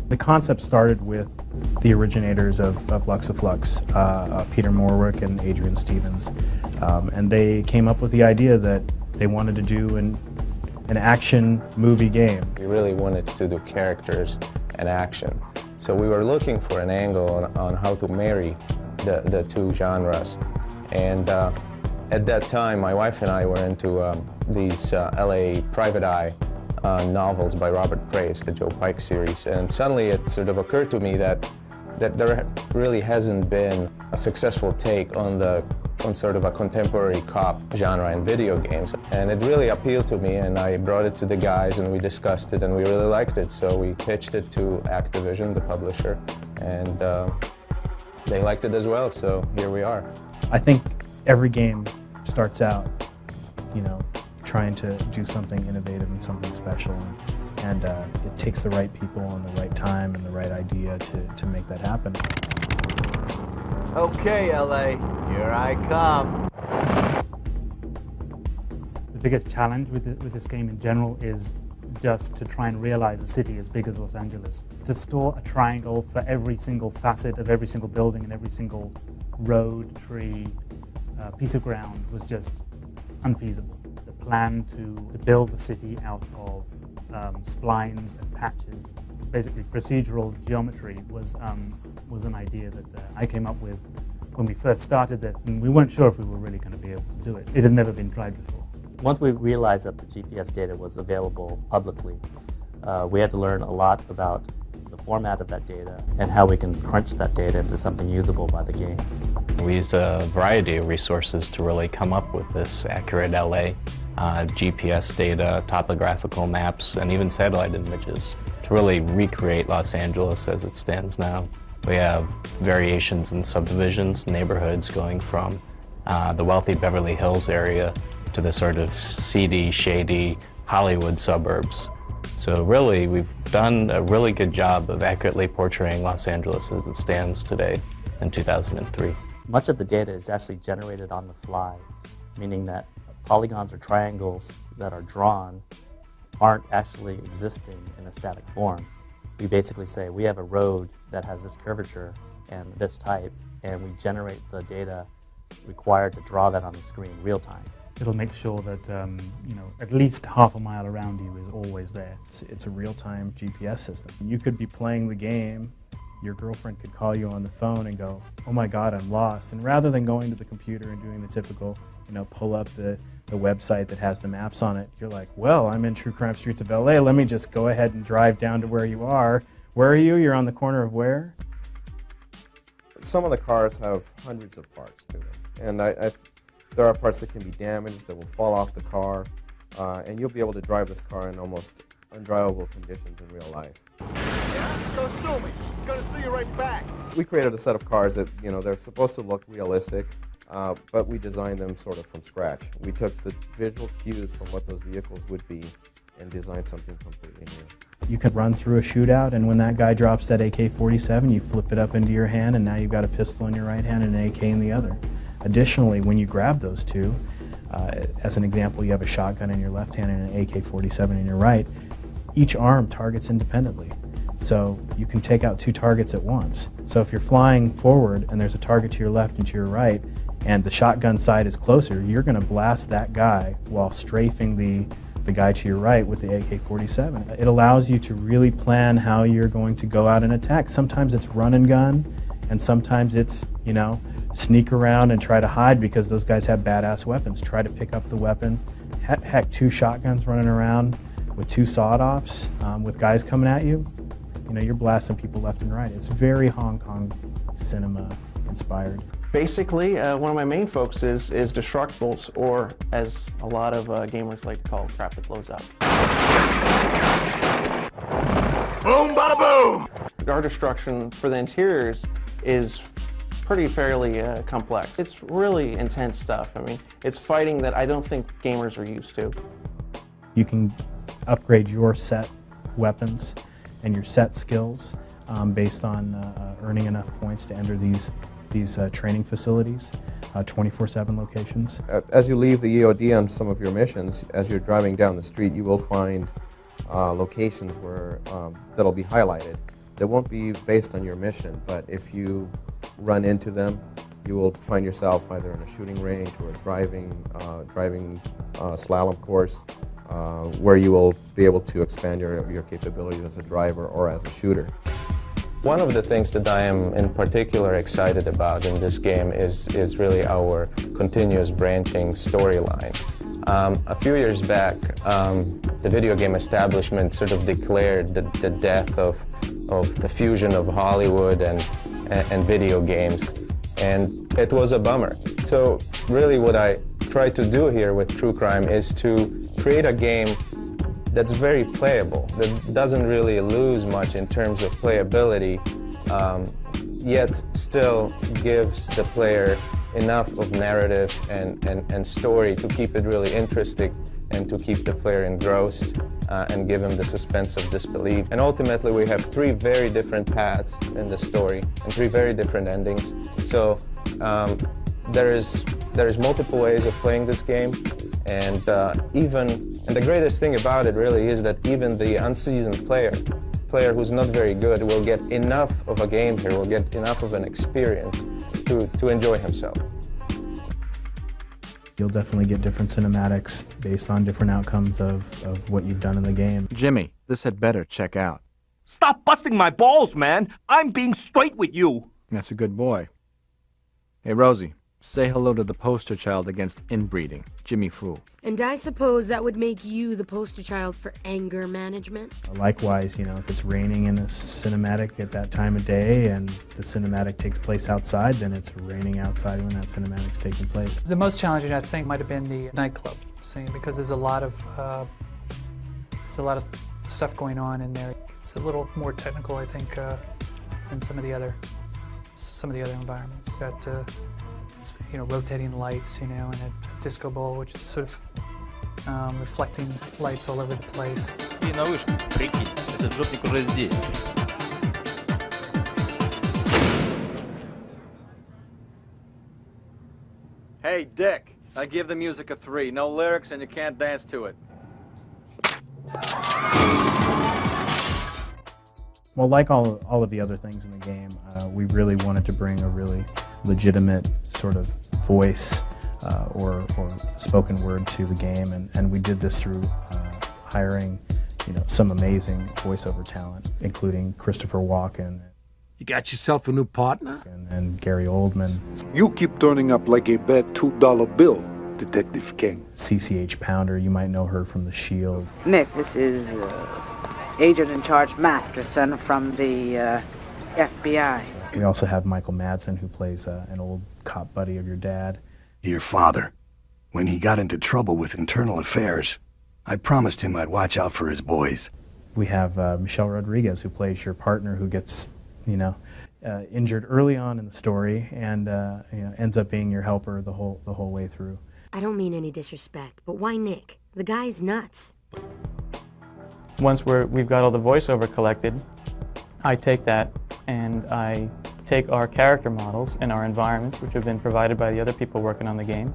The concept started with the originators of Luxaflux, Peter Morwick and Adrian Stevens, and they came up with the idea that they wanted to do an action movie game. We really wanted to do characters and action, so we were looking for an angle on how to marry the two genres. And at that time, my wife and I were into these LA private eye novels by Robert Grace, the Joe Pike series, and suddenly it sort of occurred to me that there really hasn't been a successful take on sort of a contemporary cop genre in video games. And it really appealed to me, and I brought it to the guys and we discussed it and we really liked it, so we pitched it to Activision, the publisher, and they liked it as well, so here we are. I think every game starts out, trying to do something innovative and something special, and it takes the right people and the right time and the right idea to make that happen. Okay, LA, here I come. The biggest challenge with this game in general is just to try and realize a city as big as Los Angeles. To store a triangle for every single facet of every single building and every single road, tree, piece of ground was just unfeasible. The plan to build the city out of splines and patches, basically procedural geometry, was an idea that I came up with when we first started this, and we weren't sure if we were really going to be able to do it. It had never been tried before. Once we realized that the GPS data was available publicly, we had to learn a lot about the format of that data and how we can crunch that data into something usable by the game. We used a variety of resources to really come up with this accurate LA, GPS data, topographical maps, and even satellite images to really recreate Los Angeles as it stands now. We have variations in subdivisions, neighborhoods going from the wealthy Beverly Hills area to the sort of seedy, shady Hollywood suburbs. So really, we've done a really good job of accurately portraying Los Angeles as it stands today in 2003. Much of the data is actually generated on the fly, meaning that polygons or triangles that are drawn aren't actually existing in a static form. We basically say we have a road that has this curvature and this type, and we generate the data required to draw that on the screen real time. It'll make sure that at least half a mile around you is always there. It's a real-time GPS system. You could be playing the game, your girlfriend could call you on the phone and go, "Oh my God, I'm lost." And rather than going to the computer and doing the typical, pull up the website that has the maps on it, you're like, "Well, I'm in True Crime Streets of LA. Let me just go ahead and drive down to where you are." Where are you? You're on the corner of where? Some of the cars have hundreds of parts to them, and there are parts that can be damaged, that will fall off the car, and you'll be able to drive this car in almost undrivable conditions in real life. Yeah? So sue me. Gonna sue you right back. We created a set of cars that, they're supposed to look realistic, but we designed them sort of from scratch. We took the visual cues from what those vehicles would be and designed something completely new. You can run through a shootout, and when that guy drops that AK-47, you flip it up into your hand, and now you've got a pistol in your right hand and an AK in the other. Additionally, when you grab those two, as an example, you have a shotgun in your left hand and an AK-47 in your right, each arm targets independently. So you can take out two targets at once. So if you're flying forward and there's a target to your left and to your right, and the shotgun side is closer, you're going to blast that guy while strafing the guy to your right with the AK-47. It allows you to really plan how you're going to go out and attack. Sometimes it's run and gun, and sometimes it's, sneak around and try to hide because those guys have badass weapons. Try to pick up the weapon. Heck, two shotguns running around with two sawed-offs with guys coming at you. You're blasting people left and right. It's very Hong Kong cinema inspired. Basically, one of my main focuses is destructibles, or as a lot of gamers like to call crap that blows up. Boom, bada boom! Our destruction for the interiors is pretty fairly complex. It's really intense stuff. I mean, it's fighting that I don't think gamers are used to. You can upgrade your set weapons and your set skills based on earning enough points to enter these training facilities, 24/7 locations. As you leave the EOD on some of your missions, as you're driving down the street, you will find locations where that'll be highlighted that won't be based on your mission, but if you run into them, you will find yourself either in a shooting range or a driving slalom course, where you will be able to expand your capabilities as a driver or as a shooter. One of the things that I am in particular excited about in this game is really our continuous branching storyline. A few years back, the video game establishment sort of declared the death of the fusion of Hollywood and video games, and it was a bummer. So really what I try to do here with True Crime is to create a game that's very playable, that doesn't really lose much in terms of playability, yet still gives the player enough of narrative and story to keep it really interesting and to keep the player engrossed and give him the suspense of disbelief. And ultimately we have three very different paths in the story and three very different endings. So there is multiple ways of playing this game, and the greatest thing about it really is that even the unseasoned player who's not very good will get enough of a game here, will get enough of an experience to enjoy himself. You'll definitely get different cinematics based on different outcomes of what you've done in the game. Jimmy, this had better check out. Stop busting my balls, man! I'm being straight with you! That's a good boy. Hey, Rosie, say hello to the poster child against inbreeding, Jimmy Fu. And I suppose that would make you the poster child for anger management? Likewise, if it's raining in a cinematic at that time of day and the cinematic takes place outside, then it's raining outside when that cinematic's taking place. The most challenging, I think, might have been the nightclub scene, because there's a lot of stuff going on in there. It's a little more technical, I think, than some of the other environments. Got rotating lights, and a disco ball, which is sort of reflecting lights all over the place. Hey, Dick, I give the music a 3. No lyrics and you can't dance to it. Well, like all of the other things in the game, we really wanted to bring a really legitimate sort of voice or spoken word to the game, and we did this through hiring some amazing voiceover talent, including Christopher Walken. You got yourself a new partner? And Gary Oldman. You keep turning up like a bad $2 bill, Detective King. CCH Pounder, you might know her from The Shield. Nick, this is Agent in Charge Masterson from the FBI. We also have Michael Madsen, who plays an old cop buddy of your dad. Your father. When he got into trouble with internal affairs, I promised him I'd watch out for his boys. We have Michelle Rodriguez, who plays your partner, who gets, injured early on in the story and ends up being your helper the whole way through. I don't mean any disrespect, but why Nick? The guy's nuts. Once we've got all the voiceover collected, I take that and I take our character models and our environments, which have been provided by the other people working on the game,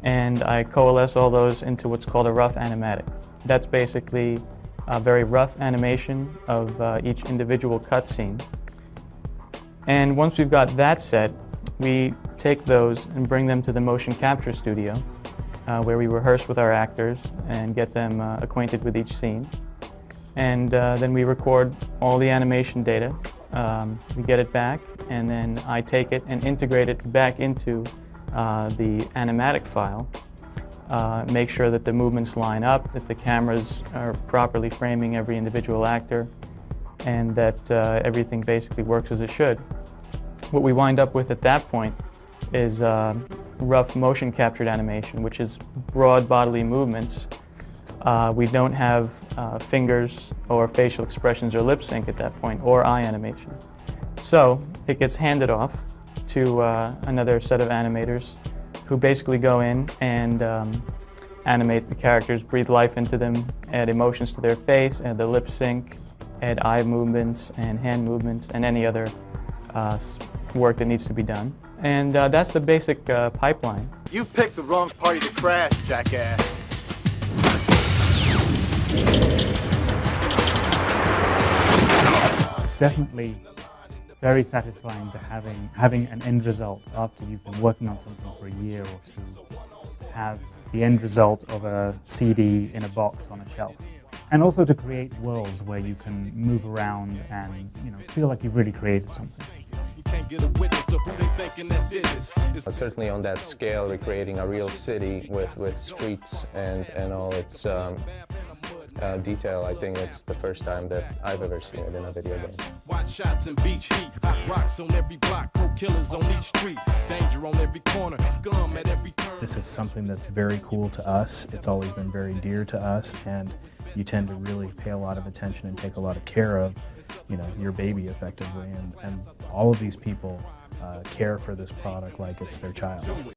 and I coalesce all those into what's called a rough animatic. That's basically a very rough animation of each individual cutscene. And once we've got that set, we take those and bring them to the motion capture studio, where we rehearse with our actors and get them acquainted with each scene. And then we record all the animation data. We get it back, and then I take it and integrate it back into the animatic file. Make sure that the movements line up, that the cameras are properly framing every individual actor, and that everything basically works as it should. What we wind up with at that point is rough motion captured animation, which is broad bodily movements. We don't have fingers or facial expressions or lip sync at that point, or eye animation. So it gets handed off to another set of animators who basically go in and animate the characters, breathe life into them, add emotions to their face, add the lip sync, add eye movements and hand movements, and any other work that needs to be done. And that's the basic pipeline. You've picked the wrong party to crash, jackass. it's definitely very satisfying to having an end result after you've been working on something for a year or two, to have the end result of a CD in a box on a shelf. And also to create worlds where you can move around and feel like you've really created something. Certainly on that scale, recreating a real city with streets and all its detail, I think it's the first time that I've ever seen it in a video game. Watch shots and beach heat, hot rocks on every block, cold killers on each street, danger on every corner, scum at every turn. This is something that's very cool to us. It's always been very dear to us, and you tend to really pay a lot of attention and take a lot of care of, your baby effectively, and all of these people care for this product like it's their child.